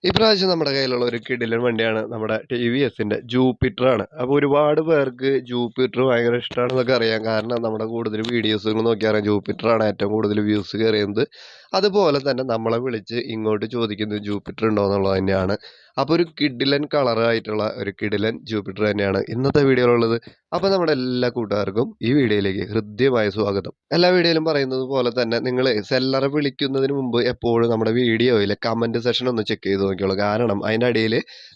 ഇപ്രാവശ്യം നമ്മുടെ കയ്യിലുള്ള ഒരു കിടിലൻ വണ്ടിയാണ് നമ്മുടെ ടി.വി.എസിന്റെ ജൂപ്പിറ്റർ ആണ്. അപ്പോൾ ഒരുപാട് പേർക്ക് ജൂപ്പിറ്റർ ഭയങ്കര ഇഷ്ടമാണെന്നൊക്കെ അറിയാം. കാരണം നമ്മുടെ കൂടുതൽ വീഡിയോസുകൾ നോക്കിയാൽ ജൂപ്പിറ്റർ ആണ് ഏറ്റവും കൂടുതൽ വ്യൂസ് കയറിയത്. അതുപോലെ തന്നെ നമ്മളെ വിളിച്ച് ഇങ്ങോട്ട് ചോദിക്കുന്നത് ജൂപ്പിറ്റർ ഉണ്ടോ എന്നുള്ളത് തന്നെയാണ്. അപ്പോൾ ഒരു കിടിലൻ കളറായിട്ടുള്ള ഒരു കിടിലൻ ജൂപ്പിറ്റർ തന്നെയാണ് ഇന്നത്തെ വീഡിയോയിലുള്ളത്. അപ്പോൾ നമ്മുടെ എല്ലാ കൂട്ടുകാർക്കും ഈ വീഡിയോയിലേക്ക് ഹൃദ്യമായ സ്വാഗതം. എല്ലാ വീഡിയോയിലും പറയുന്നത് പോലെ തന്നെ നിങ്ങൾ സെല്ലറെ വിളിക്കുന്നതിന് മുമ്പ് എപ്പോഴും നമ്മുടെ വീഡിയോയിൽ കമൻറ്റ് സെക്ഷൻ ഒന്ന് ചെക്ക് ചെയ്ത് നോക്കിയോളൂ. കാരണം അതിൻ്റെ അടിയിൽ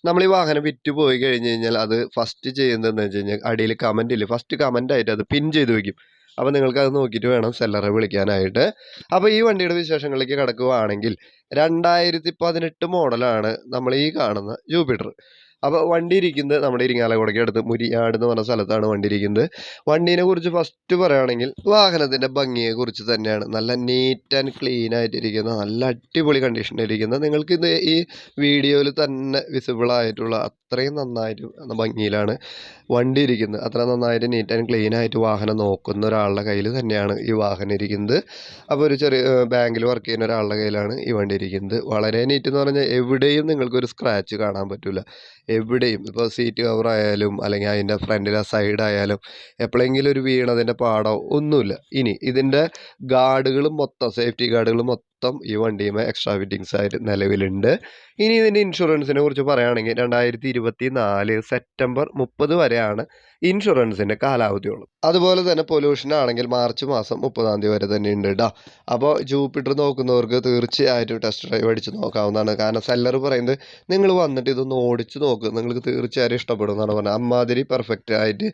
നമ്മൾ ഈ വാഹനം വിറ്റ് പോയി കഴിഞ്ഞ് കഴിഞ്ഞാൽ അത് ഫസ്റ്റ് ചെയ്യുന്നതെന്ന് വെച്ച് കഴിഞ്ഞാൽ അടിയിൽ കമൻറ്റ് ഇല്ല, ഫസ്റ്റ് കമൻ്റ് ആയിട്ട് അത് പിൻ ചെയ്ത് വയ്ക്കും. അപ്പോൾ നിങ്ങൾക്ക് അത് നോക്കിയിട്ട് വേണം സെല്ലറെ വിളിക്കാനായിട്ട്. അപ്പോൾ ഈ വണ്ടിയുടെ വിശേഷങ്ങളിലേക്ക് കിടക്കുകയാണെങ്കിൽ 2018 മോഡലാണ് നമ്മൾ ഈ കാണുന്ന ജൂപ്പിറ്റർ. അപ്പോൾ വണ്ടി ഇരിക്കുന്നത് നമ്മുടെ ഇരിങ്ങാലക്കുടയ്ക്ക് അടുത്ത് മുരിയാട് എന്ന് പറഞ്ഞ സ്ഥലത്താണ് വണ്ടി ഇരിക്കുന്നത്. വണ്ടീനെ കുറിച്ച് ഫസ്റ്റ് പറയുകയാണെങ്കിൽ വാഹനത്തിൻ്റെ ഭംഗിയെക്കുറിച്ച് തന്നെയാണ്. നല്ല നീറ്റ് ആൻഡ് ക്ലീൻ ആയിട്ടിരിക്കുന്ന നല്ല അടിപൊളി കണ്ടീഷനിലിരിക്കുന്ന നിങ്ങൾക്ക് ഇത് ഈ വീഡിയോയിൽ തന്നെ വിസിബിൾ ആയിട്ടുള്ള അത്രയും നന്നായിട്ട് ഭംഗിയിലാണ് വണ്ടി ഇരിക്കുന്നത്. അത്ര നന്നായിട്ട് നീറ്റ് ആൻഡ് ക്ലീൻ ആയിട്ട് വാഹനം നോക്കുന്ന ഒരാളുടെ കയ്യിൽ തന്നെയാണ് ഈ വാഹനം ഇരിക്കുന്നത്. അപ്പോൾ ഒരു ചെറിയ ബാങ്കിൽ വർക്ക് ചെയ്യുന്ന ഒരാളുടെ കയ്യിലാണ് ഈ വണ്ടി ഇരിക്കുന്നത്. വളരെ നീറ്റ് എന്ന് പറഞ്ഞാൽ എവിടെയും നിങ്ങൾക്കൊരു സ്ക്രാച്ച് കാണാൻ പറ്റില്ല. എവിടെയും ഇപ്പോൾ സീറ്റ് കവർ ആയാലും അല്ലെങ്കിൽ അതിൻ്റെ ഫ്രണ്ടിലെ സൈഡായാലും എപ്പോഴെങ്കിലും ഒരു വീണതിൻ്റെ പാടോ ഒന്നുമില്ല. ഇനി ഇതിൻ്റെ ഗാർഡുകളും മൊത്തം സേഫ്റ്റി ഗാർഡുകൾ മൊത്തം ഈ വണ്ടിയുമേ എക്സ്ട്രാ ഫിറ്റിങ്സ് ആയിട്ട് നിലവിലുണ്ട്. ഇനി ഇതിൻ്റെ ഇൻഷുറൻസിനെ കുറിച്ച് പറയുകയാണെങ്കിൽ 2024 സെപ്റ്റംബർ 30 വരെയാണ് ഇൻഷുറൻസിൻ്റെ കാലാവധിയുള്ളത്. അതുപോലെ തന്നെ പൊല്യൂഷൻ ആണെങ്കിൽ മാർച്ച് മാസം 30 വരെ തന്നെ ഉണ്ട് കേട്ടോ. അപ്പോൾ ജൂപ്പിറ്റർ നോക്കുന്നവർക്ക് തീർച്ചയായിട്ടും ടെസ്റ്റ് ഡ്രൈവ് അടിച്ച് നോക്കാവുന്നതാണ്. കാരണം സെല്ലർ പറയുന്നത് നിങ്ങൾ വന്നിട്ട് ഇതൊന്ന് ഓടിച്ച് നോക്കുക, നിങ്ങൾക്ക് തീർച്ചയായും ഇഷ്ടപ്പെടും എന്നാണ് പറഞ്ഞത്. അമ്മാതിരി പെർഫെക്റ്റ് ആയിട്ട്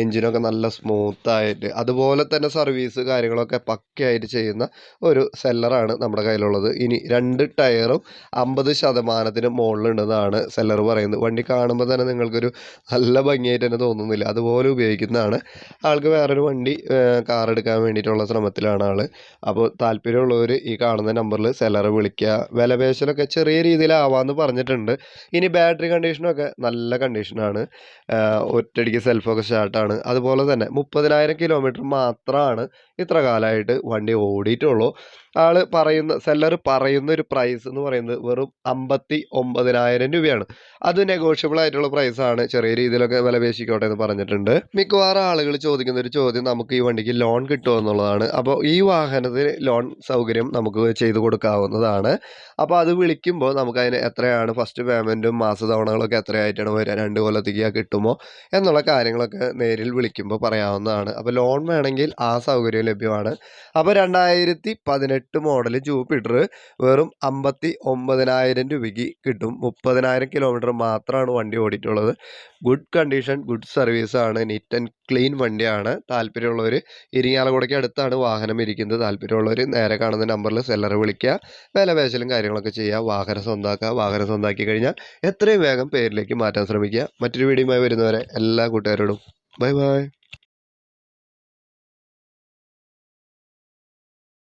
എൻജിനൊക്കെ നല്ല സ്മൂത്തായിട്ട് അതുപോലെ തന്നെ സർവീസ് കാര്യങ്ങളൊക്കെ പക്കയായിട്ട് ചെയ്യുന്ന ഒരു സെല്ലറാണ് നമ്മുടെ കയ്യിലുള്ളത്. ഇനി 2 ടയറും 50% മുകളിലുണ്ടെന്നാണ് സെല്ലർ പറയുന്നത്. വണ്ടി കാണുമ്പോൾ തന്നെ നിങ്ങൾക്കൊരു നല്ല ഭംഗിയായിട്ട് തന്നെ തോന്നുന്നില്ല, അതുപോലെ ഉപയോഗിക്കുന്നതാണ്. ആൾക്ക് വേറൊരു വണ്ടി കാർ എടുക്കാൻ വേണ്ടിയിട്ടുള്ള ശ്രമത്തിലാണ് ആൾ. അപ്പോൾ താല്പര്യമുള്ളവർ ഈ കാണുന്ന നമ്പറിൽ സെല്ലറെ വിളിക്കുക. വിലപേശലൊക്കെ ചെറിയ രീതിയിലാവാമെന്ന് പറഞ്ഞിട്ടുണ്ട്. ഇനി ബാറ്ററി കണ്ടീഷനൊക്കെ നല്ല കണ്ടീഷനാണ്, ഒറ്റയടിക്ക് സെൽഫൊക്കെ സ്റ്റാർട്ടാണ്. അതുപോലെ തന്നെ 30,000 കിലോമീറ്റർ മാത്രമാണ് ഇത്ര കാലമായിട്ട് വണ്ടി ഓടിയിട്ടുള്ളൂ. സെല്ലർ പറയുന്ന ഒരു പ്രൈസ് എന്ന് പറയുന്നത് വെറും 59,000 രൂപയാണ്. അത് നെഗോഷ്യബിൾ ആയിട്ടുള്ള പ്രൈസാണ്. ചെറിയ രീതിയിലൊക്കെ വില പേശിക്കോട്ടെ എന്ന് പറഞ്ഞിട്ടുണ്ട്. മിക്കവാറും ആളുകൾ ചോദിക്കുന്ന ഒരു ചോദ്യം നമുക്ക് ഈ വണ്ടിക്ക് ലോൺ കിട്ടുമോ എന്നുള്ളതാണ്. അപ്പോൾ ഈ വാഹനത്തിന് ലോൺ സൗകര്യം നമുക്ക് ചെയ്തു കൊടുക്കാവുന്നതാണ്. അപ്പോൾ അത് വിളിക്കുമ്പോൾ നമുക്കതിന് എത്രയാണ് ഫസ്റ്റ് പേയ്മെൻറ്റും മാസതവണകളൊക്കെ എത്രയായിട്ടാണ് വരിക, 2 കൊല്ലത്തേക്ക് കിട്ടുമോ എന്നുള്ള കാര്യങ്ങളൊക്കെ നേരിൽ വിളിക്കുമ്പോൾ പറയാവുന്നതാണ്. അപ്പോൾ ലോൺ വേണമെങ്കിൽ ആ സൗകര്യം ലഭ്യമാണ്. അപ്പോൾ 2018 മോഡൽ ജൂപ്പിറ്റർ വെറും 59,000 രൂപയ്ക്ക് കിട്ടും. 30,000 കിലോമീറ്റർ മാത്രമാണ് വണ്ടി ഓടിയിട്ടുള്ളത്. ഗുഡ് കണ്ടീഷൻ, ഗുഡ് സർവീസാണ്, നീറ്റ് ആൻഡ് ക്ലീൻ വണ്ടിയാണ്. താല്പര്യമുള്ളവർ ഇരിങ്ങാലക്കുടയ്ക്ക് അടുത്താണ് വാഹനം ഇരിക്കുന്നത്. താല്പര്യമുള്ളവർ നേരെ കാണുന്ന നമ്പറിൽ സെല്ലറെ വിളിക്കുക, വിലപേശലും കാര്യങ്ങളൊക്കെ ചെയ്യുക, വാഹനം സ്വന്തമാക്കുക. വാഹനം സ്വന്തമാക്കി കഴിഞ്ഞാൽ എത്രയും വേഗം പേരിലേക്ക് മാറ്റാൻ ശ്രമിക്കുക. മറ്റൊരു വീഡിയോയുമായി വരുന്നവരെ എല്ലാ കൂട്ടുകാരോടും ബൈ ബൈ.